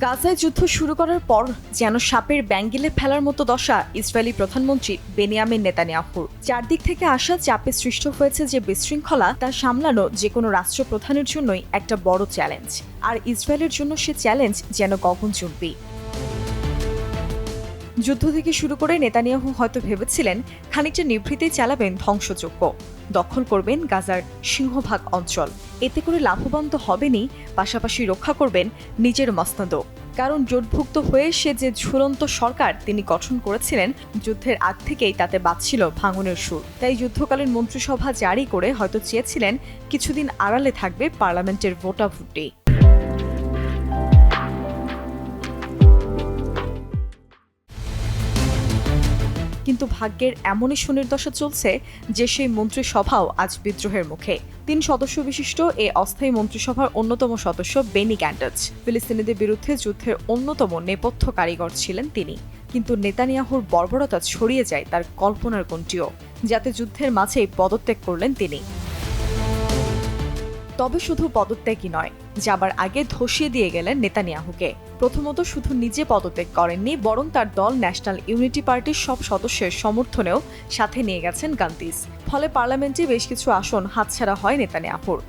গাজায় যুদ্ধ শুরু করার পর যেন সাপের ব্যাঙ্গিলে ফেলার মতো দশা ইসরায়েলি প্রধানমন্ত্রী বেনিয়ামিন নেতানিয়াহুর। চারদিক থেকে আসা চাপে সৃষ্ট হয়েছে যে বিশৃঙ্খলা, তা সামলানো যে কোনো রাষ্ট্রপ্রধানের জন্যই একটা বড় চ্যালেঞ্জ। আর ইসরায়েলের জন্য সে চ্যালেঞ্জ যেন গগনচুম্বী। যুদ্ধ থেকে শুরু করে নেতানিয়াহু হয়তো ভেবেছিলেন খানিকটা নিভৃতেই চালাবেন ধ্বংসযজ্ঞ, দখল করবেন গাজার সিংহভাগ অঞ্চল। এতে করে লাভবান তো হবেনই, পাশাপাশি রক্ষা করবেন নিজের মসনদও। কারণ জোটভুক্ত হয়ে সে যে ঝুলন্ত সরকার তিনি গঠন করেছিলেন, যুদ্ধের আগ থেকেই তাতে বাজছিল ভাঙনের সুর। তাই যুদ্ধকালীন মন্ত্রিসভা জারি করে হয়তো চেয়েছিলেন কিছুদিন আড়ালে থাকবে পার্লামেন্টের ভোটাভুটি। কিন্তু ভাগ্যের এমনই সুনির্দশা চলছে যে সেই মন্ত্রিসভাও আজ বিদ্রোহের মুখে। 3 সদস্য বিশিষ্ট এই অস্থায়ী মন্ত্রিসভার অন্যতম সদস্য বেনি গ্যান্টজ। ফিলিস্তিনিদের বিরুদ্ধে যুদ্ধের অন্যতম নেপথ্য কারিগর ছিলেন তিনি। কিন্তু নেতানিয়াহুর বর্বরতা ছড়িয়ে যায় তার কল্পনার কোণটিও, যাতে যুদ্ধের মাঝেই পদত্যাগ করলেন তিনি। তবে শুধু পদত্যাগই নয়, যাবার আগে ধসিয়ে দিয়ে গেলেন নেতানিয়াহুকে। প্রথমত শুধু নিজে পদত্যাগ করেননি, বরং তার দল ন্যাশনাল ইউনিটি পার্টির সব সদস্যের সমর্থনেও সাথে নিয়ে গেছেন গান্তিস। ফলে পার্লামেন্টে বেশ কিছু আসন হাতছাড়া হয় নেতানিয়াহুর।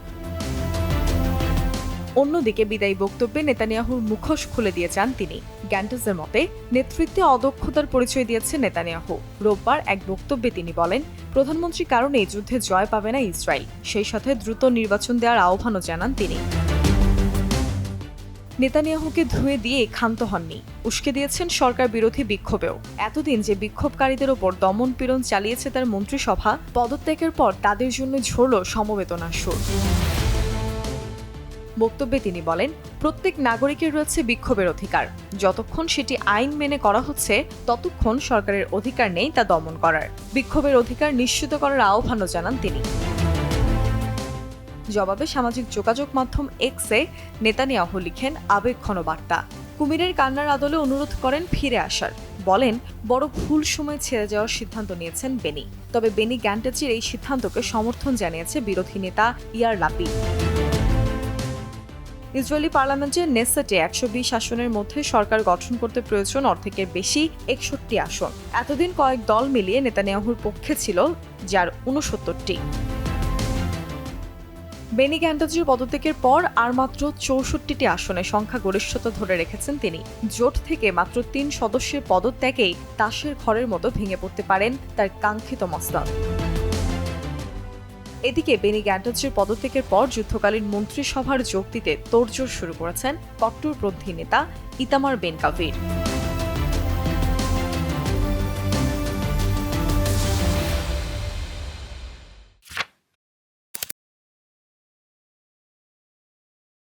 অন্যদিকে বিদায়ী বক্তব্যে নেতানিয়াহুর মুখোশ খুলে দিয়ে যান তিনি। গ্যান্টজের মতে, নেতৃত্বে অদক্ষতার পরিচয় দিয়েছে নেতানিয়াহু। রোববার এক বক্তব্যে তিনি বলেন, প্রধানমন্ত্রীর কারণেই যুদ্ধে জয় পাবে না ইসরায়েল। সেই সাথে দ্রুত নির্বাচন দেওয়ার আহ্বানও জানান তিনি। নেতানিয়াহুকে ধুয়ে দিয়ে ক্ষান্ত হননি, উস্কে দিয়েছেন সরকার বিরোধী বিক্ষোভেও। এতদিন যে বিক্ষোভকারীদের ওপর দমন পীড়ন চালিয়েছে তার মন্ত্রিসভা, পদত্যাগের পর তাদের জন্য ঝরল সমবেদনার সুর। বক্তব্যে তিনি বলেন, প্রত্যেক নাগরিকের রয়েছে বিক্ষোভের অধিকার। যতক্ষণ সেটি আইন মেনে করা হচ্ছে, ততক্ষণ সরকারের অধিকার নেই তা দমন করার। বিক্ষোভের অধিকার নিশ্চিত করার আহ্বানও জানান তিনি। জবাবে সামাজিক যোগাযোগ মাধ্যম এক্সে নেতানিয়াহু লিখেন আবেগঘন বার্তা। কুমিরের কান্নার আদলে অনুরোধ করেন ফিরে আসার। বলেন, বড় ভুল সময় ছেড়ে যাওয়ার সিদ্ধান্ত নিয়েছেন বেনি। তবে বেনি গ্যান্টজের এই সিদ্ধান্তকে সমর্থন জানিয়েছে বিরোধী নেতা ইয়ার লাপিড। ইসরায়েলি পার্লামেন্টের নেসেটে 120 আসনের মধ্যে সরকার গঠন করতে প্রয়োজন অর্ধেকের বেশি 61 আসন। এতদিন কয়েক দল মিলিয়ে নেতানিয়াহুর পক্ষে ছিল, যার 69টি। বেনি গ্যান্টজের পদত্যাগের পর আর মাত্র 64টি আসনে সংখ্যাগরিষ্ঠতা ধরে রেখেছেন তিনি। জোট থেকে মাত্র 3 সদস্যের পদত্যাগেই তাসের ঘরের মতো ভেঙে পড়তে পারেন তার কাঙ্ক্ষিত মসনদ। এদিকে বেনি গ্যান্টজের পদত্যাগের পর যুদ্ধকালীন মন্ত্রিসভার যোগ দিতে তোড়জোড় শুরু করেছেন কট্টরপন্থী নেতা ইতামার বেন গাভির।